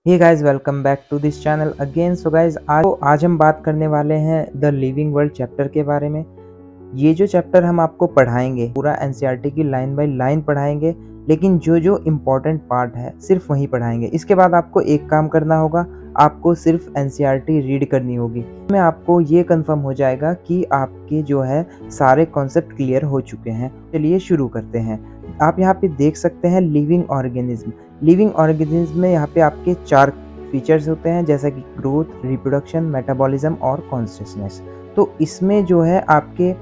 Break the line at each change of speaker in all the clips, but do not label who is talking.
Hey guys, welcome back to this channel again. So guys, आज हम बात करने वाले हैं द लिविंग वर्ल्ड चैप्टर के बारे में। ये जो चैप्टर हम आपको पढ़ाएंगे पूरा एनसीईआरटी की लाइन बाय लाइन पढ़ाएंगे, लेकिन जो जो इम्पोर्टेंट पार्ट है सिर्फ वही पढ़ाएंगे। इसके बाद आपको एक काम करना होगा, आपको सिर्फ एनसीईआरटी रीड करनी होगी। में आपको ये कंफर्म हो जाएगा कि आपके जो है सारे कॉन्सेप्ट क्लियर हो चुके हैं। चलिए शुरू करते हैं। आप यहाँ पे देख सकते हैं लिविंग ऑर्गेनिज्म। लिविंग ऑर्गेनिज्म में यहाँ पे आपके 4 फीचर्स होते हैं, जैसा कि ग्रोथ, रिप्रोडक्शन, मेटाबॉलिज्म और कॉन्शियसनेस। तो इसमें जो है आपके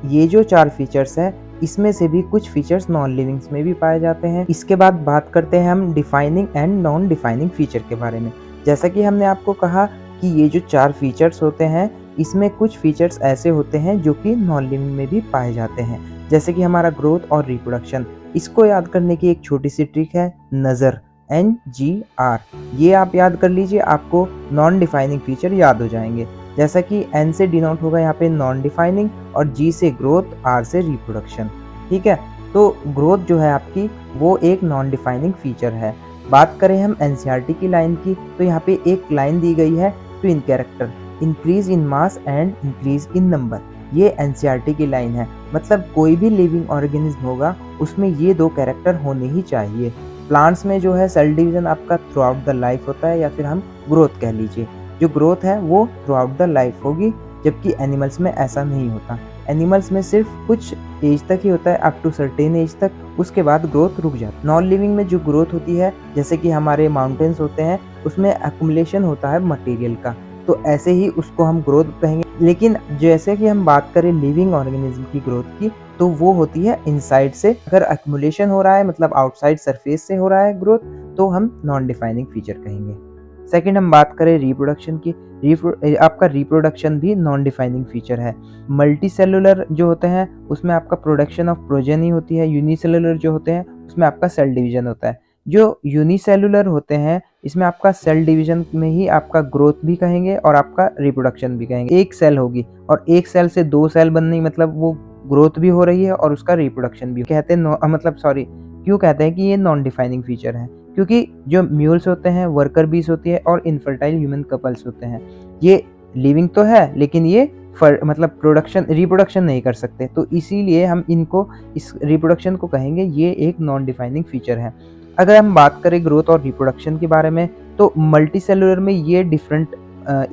ये जो 4 फीचर्स हैं, इसमें से भी कुछ फीचर्स नॉन लिविंग्स में भी पाए जाते हैं। इसके बाद बात करते हैं हम defining and non defining feature के बारे में। जैसा कि हमने आपको कहा कि ये जो 4 फीचर्स होते हैं, इसमें कुछ फीचर्स ऐसे होते हैं जो कि नॉन लिविंग में भी पाए जाते हैं, जैसे कि हमारा ग्रोथ और रिप्रोडक्शन। इसको याद करने की एक छोटी सी ट्रिक है, नज़र, NGR। ये आप याद कर लीजिए, आपको नॉन डिफाइनिंग फीचर याद हो जाएंगे। जैसा कि N से डिनोट होगा यहाँ पे नॉन डिफाइनिंग, और G से ग्रोथ, R से रिप्रोडक्शन। ठीक है, तो ग्रोथ जो है आपकी वो एक नॉन डिफाइनिंग फीचर है। बात करें हम एनसीईआरटी की लाइन की, तो यहाँ पे एक लाइन दी गई है, twin character, increase in mass and increase in number. ये एनसीईआरटी की लाइन है, मतलब कोई भी लिविंग ऑर्गेनिज्म होगा उसमें ये 2 कैरेक्टर होने ही चाहिए। प्लांट्स में जो है सेल डिवीजन आपका थ्रू आउट द लाइफ होता है, या फिर हम ग्रोथ कह लीजिए। जो ग्रोथ है वो थ्रू आउट द लाइफ होगी, जबकि एनिमल्स में ऐसा नहीं होता। एनिमल्स में सिर्फ कुछ एज तक ही होता है, अप टू सर्टेन एज तक, उसके बाद ग्रोथ रुक जाती है। नॉन लिविंग में जो ग्रोथ होती है, जैसे कि हमारे माउंटेन्स होते हैं, उसमें एक्युमुलेशन होता है मटेरियल का, तो ऐसे ही उसको हम ग्रोथ कहेंगे। लेकिन जैसे कि हम बात करें लिविंग ऑर्गेनिज्म की ग्रोथ की, तो वो होती है इनसाइड से। अगर एक्युमुलेशन हो रहा है, मतलब आउटसाइड सरफेस से हो रहा है ग्रोथ, तो हम नॉन डिफाइनिंग फीचर कहेंगे। सेकंड, हम बात करें रिप्रोडक्शन की। आपका रिप्रोडक्शन भी नॉन डिफाइनिंग फीचर है। मल्टी सेलुलर जो होते हैं उसमें आपका प्रोडक्शन ऑफ प्रोजेनी होती है। यूनिसेलुलर जो होते हैं उसमें आपका सेल डिवीजन होता है। जो यूनिसेलुलर होते हैं इसमें आपका सेल डिवीजन में ही आपका ग्रोथ भी कहेंगे और आपका रिप्रोडक्शन भी कहेंगे। एक सेल होगी और एक सेल से 2 सेल बननी, मतलब वो ग्रोथ भी हो रही है और उसका रिप्रोडक्शन भी कहते हैं। मतलब सॉरी, क्यों कहते हैं कि ये नॉन डिफाइनिंग फीचर है? क्योंकि जो म्यूल्स होते हैं, वर्कर बीस होती है और इनफर्टाइल ह्यूमन कपल्स होते हैं, ये लिविंग तो है लेकिन ये मतलब प्रोडक्शन रिप्रोडक्शन नहीं कर सकते, तो इसीलिए हम इनको, इस रिप्रोडक्शन को कहेंगे ये एक नॉन डिफाइनिंग फीचर है। अगर हम बात करें ग्रोथ और रिप्रोडक्शन के बारे में, तो मल्टी सेलुलर में ये डिफरेंट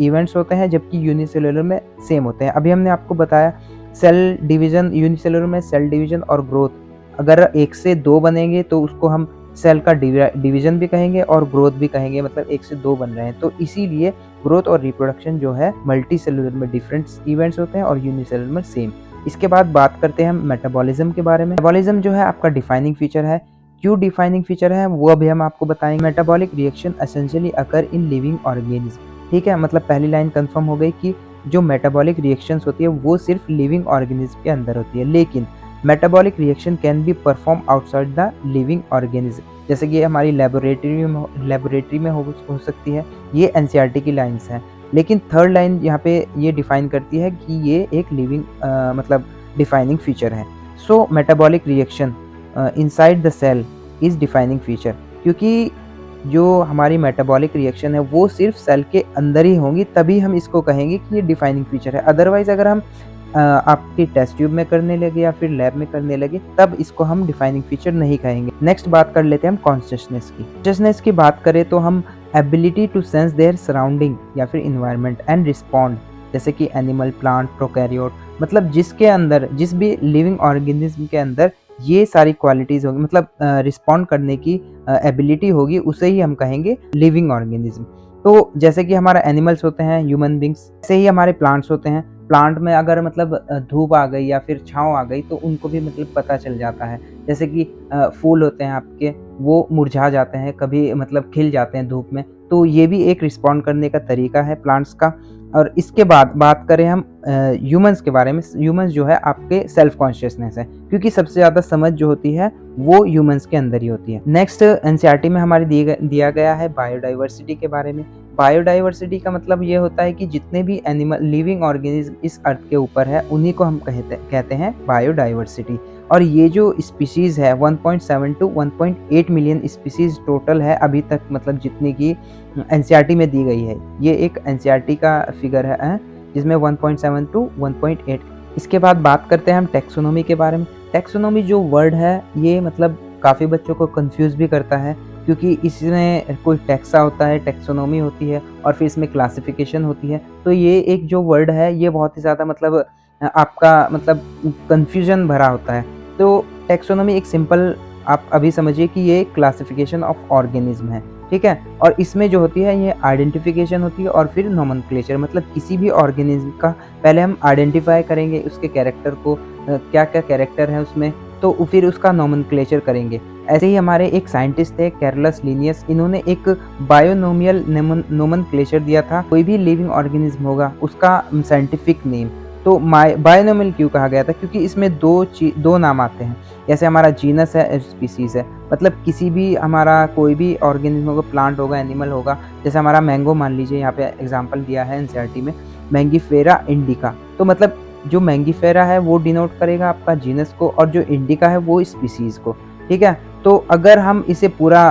इवेंट्स होते हैं, जबकि यूनिसेलुलर में सेम होते हैं। अभी हमने आपको बताया सेल डिवीजन, यूनिसेलुलर में सेल डिवीजन और ग्रोथ, अगर 1 से 2 बनेंगे तो उसको हम सेल का डिवीजन भी कहेंगे और ग्रोथ भी कहेंगे, मतलब 1 से 2 बन रहे हैं, तो इसीलिए ग्रोथ और रिप्रोडक्शन जो है मल्टी सेलुलर में डिफरेंट इवेंट्स होते हैं और यूनिसेलुलर में सेम। इसके बाद बात करते हैं हम मेटाबॉलिज्म के बारे में। मेटाबॉलिज्म जो है आपका डिफाइनिंग फीचर है। क्यों डिफाइनिंग फीचर है वो अभी हम आपको बताएंगे। Metabolic reaction essentially occur in living organism. ठीक है, मतलब पहली लाइन कंफर्म हो गई कि जो मेटाबॉलिक रिएक्शंस होती है वो सिर्फ लिविंग ऑर्गेनिज्म के अंदर होती है, लेकिन metabolic reaction can be perform outside the living organism, जैसे कि हमारी लेबोरेटरी में हो सकती है। ये एनसीईआरटी की लाइंस हैं। लेकिन थर्ड लाइन यहाँ पे ये डिफाइन करती है कि ये एक लिविंग मतलब डिफाइनिंग फीचर है। So metabolic reaction inside the cell is defining feature, क्योंकि जो हमारी मेटाबॉलिक रिएक्शन है वो सिर्फ सेल के अंदर ही होंगी, तभी हम इसको कहेंगे कि ये डिफाइनिंग फीचर है। अदरवाइज अगर हम आपकी टेस्ट ट्यूब में करने लगे या फिर लैब में करने लगे, तब इसको हम डिफाइनिंग फीचर नहीं कहेंगे। नेक्स्ट बात कर लेते हैं हम कॉन्शियसनेस की। कॉन्शियसनेस की बात करें तो हम ability to sense their surrounding या फिर इन्वायरमेंट एंड रिस्पॉन्ड, जैसे कि एनिमल, प्लांट, प्रोकैरियोट, मतलब जिसके अंदर, जिस भी लिविंग ऑर्गेनिज्म के अंदर ये सारी क्वालिटीज होगी, मतलब रिस्पॉन्ड करने की एबिलिटी होगी, उसे ही हम कहेंगे लिविंग ऑर्गेनिज्म। तो जैसे कि हमारा एनिमल्स होते हैं, ह्यूमन बींग्स, ऐसे ही हमारे प्लांट्स होते हैं। प्लांट में अगर मतलब धूप आ गई या फिर छाँव आ गई तो उनको भी मतलब पता चल जाता है। जैसे कि फूल होते हैं आपके, वो मुरझा जाते हैं, कभी मतलब खिल जाते हैं धूप में, तो ये भी एक रिस्पॉन्ड करने का तरीका है प्लांट्स का। और इसके बाद बात करें हम ह्यूमंस के बारे में। ह्यूमंस जो है आपके सेल्फ कॉन्शियसनेस है, क्योंकि सबसे ज़्यादा समझ जो होती है वो ह्यूमंस के अंदर ही होती है। नेक्स्ट एनसीईआरटी में हमारे दिया गया है बायोडाइवर्सिटी के बारे में। बायोडाइवर्सिटी का मतलब ये होता है कि जितने भी एनिमल लिविंग ऑर्गेनिज्म इस अर्थ के ऊपर है उन्हीं को हम कहते हैं बायोडाइवर्सिटी। और ये जो स्पीशीज़ है 1.7 टू 1.8 मिलियन स्पीशीज़ टोटल है अभी तक, मतलब जितनी की एनसीईआरटी में दी गई है। ये एक एनसीईआरटी का फिगर है जिसमें 1.7 टू 1.8। इसके बाद बात करते हैं हम टैक्सोनॉमी के बारे में। टैक्सोनॉमी जो वर्ड है ये मतलब काफ़ी बच्चों को कंफ्यूज भी करता है, क्योंकि इसमें कोई टैक्सा होता है, टैक्सोनॉमी होती है और फिर इसमें क्लासिफिकेशन होती है। तो ये एक जो वर्ड है ये बहुत ही ज़्यादा मतलब आपका मतलब कन्फ्यूजन भरा होता है। तो टैक्सोनॉमी एक सिंपल आप अभी समझिए कि ये क्लासिफिकेशन ऑफ ऑर्गेनिज्म है, ठीक है? और इसमें जो होती है ये आइडेंटिफिकेशन होती है और फिर नोमेनक्लेचर, मतलब किसी भी ऑर्गेनिज्म का पहले हम आइडेंटिफाई करेंगे उसके कैरेक्टर को, क्या-क्या कैरेक्टर है उसमें, तो फिर उसका नोमेनक्लेचर करेंगे। ऐसे ही हमारे एक साइंटिस्ट थे कैरलस लिनियस, इन्होंने एक बायोनोमियल नोमेनक्लेचर दिया था। कोई भी लिविंग ऑर्गेनिज्म होगा उसका साइंटिफिक नेम। तो बायोनोमियल क्यों कहा गया था? क्योंकि इसमें दो नाम आते हैं। जैसे हमारा जीनस है, स्पीसीज है, मतलब किसी भी हमारा कोई भी ऑर्गेनिज्म होगा, प्लांट होगा, एनिमल होगा। जैसे हमारा मैंगो मान लीजिए, यहाँ पे एग्जांपल दिया है एनसीईआरटी में, मैंगीफेरा इंडिका। तो मतलब जो मैंगीफेरा है वो डिनोट करेगा आपका जीनस को और जो इंडिका है वो स्पीसीज को, ठीक है? तो अगर हम इसे पूरा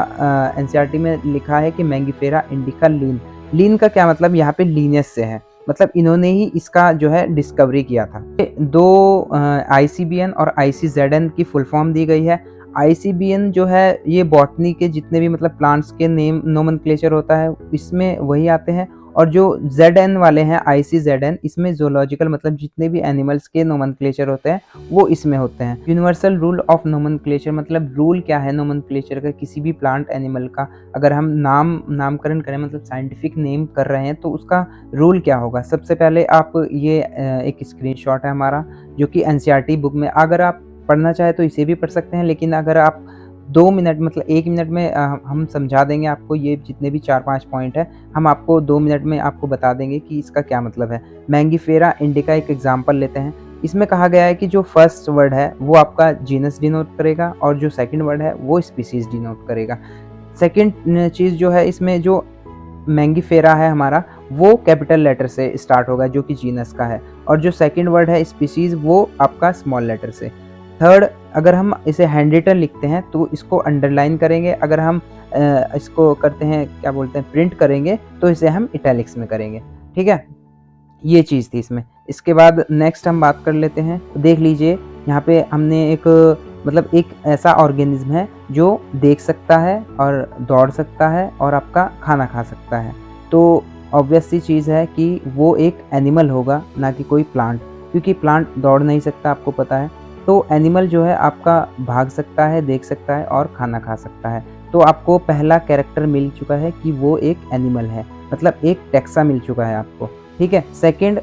एनसीईआरटी में लिखा है कि मैंगीफेरा इंडिका लीन। लीन का क्या मतलब? यहाँ पे लीनियस से है, मतलब इन्होंने ही इसका जो है डिस्कवरी किया था। दो आईसीबीएन और आईसीजेडएन की फुल फॉर्म दी गई है। आईसीबीएन जो है ये बॉटनी के जितने भी मतलब प्लांट्स के नेम नोमेनक्लेचर होता है इसमें वही आते हैं, और जो जेडएन वाले हैं आईसीजेडएन, इसमें ज़ूलॉजिकल मतलब जितने भी एनिमल्स के नोमेनक्लेचर होते हैं वो इसमें होते हैं। यूनिवर्सल रूल ऑफ नोमेनक्लेचर मतलब रूल क्या है नोमेनक्लेचर का, किसी भी प्लांट एनिमल का अगर हम नामकरण करें, मतलब साइंटिफिक नेम कर रहे हैं, तो उसका रूल क्या होगा? सबसे पहले आप ये एक स्क्रीनशॉट है हमारा जो कि एनसीईआरटी बुक में, अगर आप पढ़ना चाहे तो इसे भी पढ़ सकते हैं, लेकिन अगर आप 2 मिनट मतलब 1 मिनट में हम समझा देंगे आपको, ये जितने भी 4-5 पॉइंट है हम आपको 2 मिनट में आपको बता देंगे कि इसका क्या मतलब है। मैंगीफेरा इंडिका एक एग्जांपल लेते हैं। इसमें कहा गया है कि जो फर्स्ट वर्ड है वो आपका जीनस डिनोट करेगा और जो सेकंड वर्ड है वो स्पीशीज डिनोट करेगा। सेकंड चीज़ जो है इसमें, जो मैंगीफेरा है हमारा, वो कैपिटल लेटर से स्टार्ट होगा जो कि जीनस का है, और जो सेकंड वर्ड है स्पीशीज वो आपका स्मॉल लेटर से। थर्ड, अगर हम इसे हैंड रिटन लिखते हैं तो इसको अंडरलाइन करेंगे, अगर हम इसको करते हैं क्या बोलते हैं प्रिंट करेंगे तो इसे हम इटैलिक्स में करेंगे, ठीक है? ये चीज़ थी इसमें। इसके बाद नेक्स्ट हम बात कर लेते हैं। देख लीजिए यहाँ पे हमने एक मतलब एक ऐसा ऑर्गेनिज्म है जो देख सकता है और दौड़ सकता है और आपका खाना खा सकता है। तो ऑब्वियस सी चीज़ है कि वो एक एनिमल होगा, ना कि कोई प्लांट, क्योंकि प्लांट दौड़ नहीं सकता, आपको पता है। तो एनिमल जो है आपका भाग सकता है, देख सकता है और खाना खा सकता है। तो आपको पहला कैरेक्टर मिल चुका है कि वो एक एनिमल है, मतलब एक टैक्सा मिल चुका है आपको, ठीक है? सेकंड,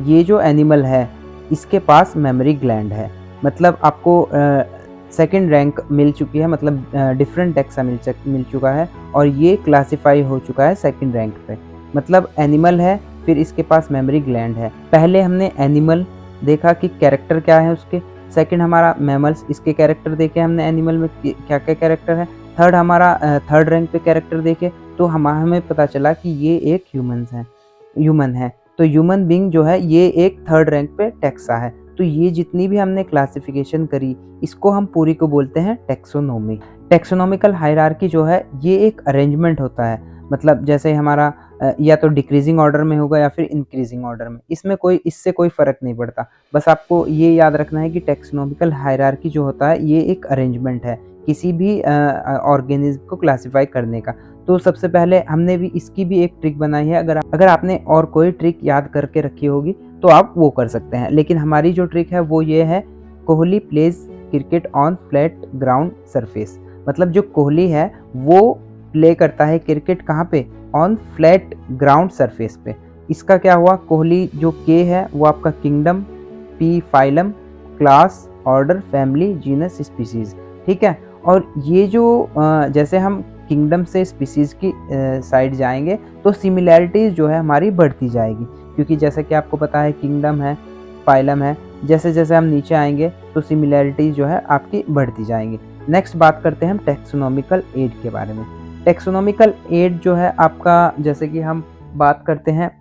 ये जो एनिमल है इसके पास मेमोरी ग्लैंड है, मतलब आपको सेकंड रैंक मिल चुकी है, मतलब डिफरेंट टैक्सा मिल चुका है और ये क्लासिफाई हो चुका है सेकंड रैंक पे। मतलब एनिमल है, फिर इसके पास मेमोरी ग्लैंड है। पहले हमने एनिमल देखा कि कैरेक्टर क्या है उसके, सेकंड हमारा मैमल्स, इसके कैरेक्टर देखे हमने एनिमल में क्या क्या कैरेक्टर है। थर्ड हमारा थर्ड रैंक पे कैरेक्टर देखे तो हमें पता चला कि ये एक ह्यूमन है। तो ह्यूमन बीइंग जो है ये एक थर्ड रैंक पे टैक्सा है। तो ये जितनी भी हमने क्लासिफिकेशन करी इसको हम पूरी को बोलते हैं टैक्सोनॉमी। टैक्सोनॉमिकल हायरार्की जो है ये एक अरेंजमेंट होता है, मतलब जैसे हमारा या तो डिक्रीजिंग ऑर्डर में होगा या फिर इंक्रीजिंग ऑर्डर में, इससे कोई फ़र्क नहीं पड़ता। बस आपको ये याद रखना है कि टैक्सोनॉमिकल हायरार्की जो होता है ये एक अरेंजमेंट है किसी भी ऑर्गेनिज्म को क्लासिफाई करने का। तो सबसे पहले हमने भी इसकी भी एक ट्रिक बनाई है, अगर आपने और कोई ट्रिक याद करके रखी होगी तो आप वो कर सकते हैं, लेकिन हमारी जो ट्रिक है वो ये है, Kohli pledge cricket on flat ground surface. मतलब जो कोहली है वो प्ले करता है क्रिकेट कहाँ पे? ऑन फ्लैट ग्राउंड सरफेस पे। इसका क्या हुआ? कोहली जो के है वो आपका kingdom, P phylum, class, order, family, genus, species, ठीक है? और ये जो जैसे हम किंगडम से स्पीसीज की साइड जाएंगे तो सिमिलैरिटीज जो है हमारी बढ़ती जाएगी, क्योंकि जैसा कि आपको पता है किंगडम है, फाइलम है, जैसे जैसे हम नीचे आएंगे तो सिमिलैरिटीज जो है आपकी बढ़ती जाएंगी। नेक्स्ट बात करते हैं हम टैक्सोनॉमिकल एड के बारे में। टैक्सोनॉमिकल एड जो है आपका, जैसे कि हम बात करते हैं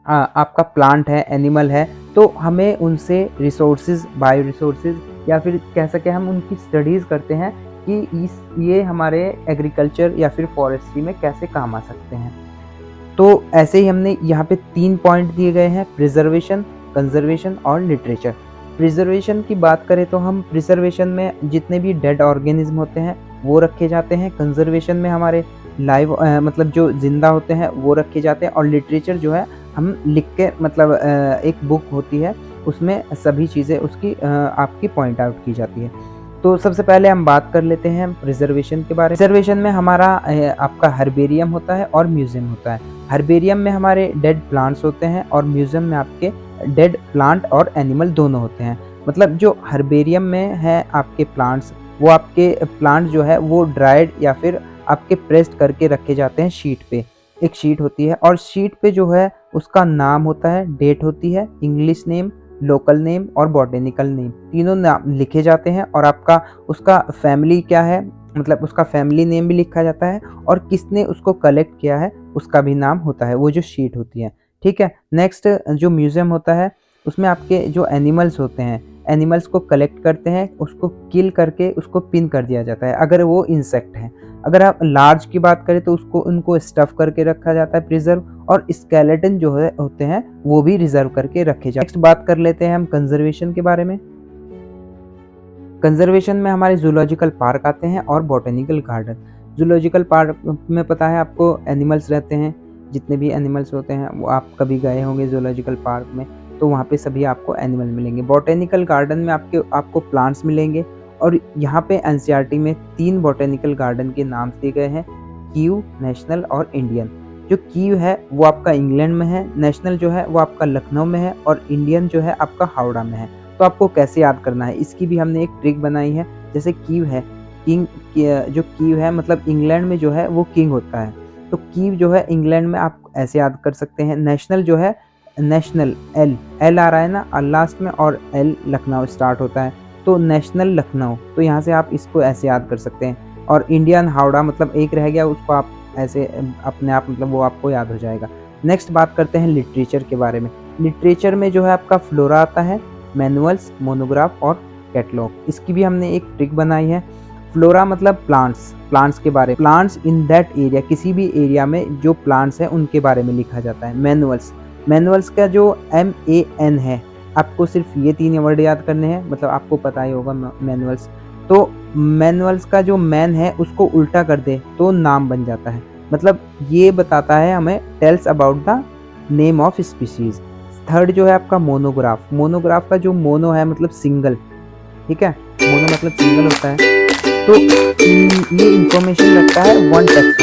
आपका प्लांट है, एनिमल है, तो हमें उनसे रिसोर्सेज, बायो रिसोर्सेज या फिर कह सके हम उनकी स्टडीज़ करते हैं कि ये हमारे एग्रीकल्चर या फिर फॉरेस्ट्री में कैसे काम आ सकते हैं। तो ऐसे ही हमने यहाँ पे 3 पॉइंट दिए गए हैं, प्रिजर्वेशन, कंजर्वेशन और लिटरेचर। प्रिजर्वेशन की बात करें तो हम प्रिजर्वेशन में जितने भी डेड ऑर्गेनिज्म होते हैं वो रखे जाते हैं, कंजर्वेशन में हमारे लाइव मतलब जो ज़िंदा होते हैं वो रखे जाते हैं, और लिटरेचर जो है हम लिख के मतलब एक बुक होती है उसमें सभी चीज़ें उसकी आपकी पॉइंट आउट की जाती है। तो सबसे पहले हम बात कर लेते हैं प्रिजर्वेशन के बारे में। प्रिजर्वेशन में हमारा आपका हर्बेरियम होता है और म्यूजियम होता है। हर्बेरियम में हमारे डेड प्लांट्स होते हैं और म्यूजियम में आपके डेड प्लांट और एनिमल दोनों होते हैं। मतलब जो हर्बेरियम में है आपके प्लांट्स, वो आपके प्लांट जो है वो ड्राइड या फिर आपके प्रेस्ड करके रखे जाते हैं शीट पे। एक शीट होती है और शीट पे जो है उसका नाम होता है, डेट होती है, इंग्लिश नेम, लोकल नेम और बॉटेनिकल नेम, तीनों नाम लिखे जाते हैं। और आपका उसका फैमिली क्या है, मतलब उसका फैमिली नेम भी लिखा जाता है और किसने उसको कलेक्ट किया है उसका भी नाम होता है, वो जो शीट होती है। ठीक है। नेक्स्ट जो म्यूजियम होता है उसमें आपके जो एनिमल्स होते हैं, एनिमल्स को कलेक्ट करते हैं, उसको किल करके उसको पिन कर दिया जाता है अगर वो इंसेक्ट है। अगर आप लार्ज की बात करें तो उसको उनको स्टफ करके रखा जाता है प्रिजर्व, और स्केलेटन जो है होते हैं वो भी रिजर्व करके रखे जाते हैं। नेक्स्ट बात कर लेते हैं हम कंजर्वेशन के बारे में। कंजर्वेशन में हमारे जूलॉजिकल पार्क आते हैं और बॉटेनिकल गार्डन। जूलॉजिकल पार्क में पता है आपको एनिमल्स रहते हैं, जितने भी एनिमल्स होते हैं वो आप कभी गए होंगे जूलॉजिकल पार्क में, तो वहाँ पे सभी आपको एनिमल मिलेंगे। बॉटेनिकल गार्डन में आपको प्लांट्स मिलेंगे। और यहाँ पे एनसीईआरटी में 3 बॉटेनिकल गार्डन के नाम दिए गए हैं, कीव, नेशनल और इंडियन। जो कीव है वो आपका इंग्लैंड में है, नेशनल जो है वो आपका लखनऊ में है और इंडियन जो है आपका हावड़ा में है। तो आपको कैसे याद करना है इसकी भी हमने एक ट्रिक बनाई है। जैसे कीव है, जो कीव है मतलब इंग्लैंड में जो है वो किंग होता है, तो कीव जो है इंग्लैंड में आप ऐसे याद कर सकते हैं। नेशनल जो है, नेशनल एल आ रहा है ना लास्ट में, और एल लखनऊ स्टार्ट होता है, तो नेशनल लखनऊ, तो यहाँ से आप इसको ऐसे याद कर सकते हैं। और इंडियन हावड़ा मतलब एक रह गया, उसको आप ऐसे अपने आप मतलब वो आपको याद हो जाएगा। नेक्स्ट बात करते हैं लिटरेचर के बारे में। लिटरेचर में जो है आपका फ्लोरा आता है, मैनुअल्स, मोनोग्राफ और कैटलॉग। इसकी भी हमने एक ट्रिक बनाई है। फ्लोरा मतलब प्लांट्स के बारे में, प्लांट्स इन दैट एरिया, किसी भी एरिया में जो प्लांट्स हैं उनके बारे में लिखा जाता है। मैनुअल्स का जो MAN है, आपको सिर्फ ये 3 वर्ड याद करने हैं, मतलब आपको पता ही होगा मैनुअल्स। तो मैनुअल्स का जो मैन है उसको उल्टा कर दे तो नाम बन जाता है, मतलब ये बताता है हमें, tells about the name of species. Third जो है आपका मोनोग्राफ का जो मोनो है मतलब सिंगल, ठीक है, मोनो मतलब सिंगल होता है, तो ये इंफॉर्मेशन लगता है वन टेक्स्ट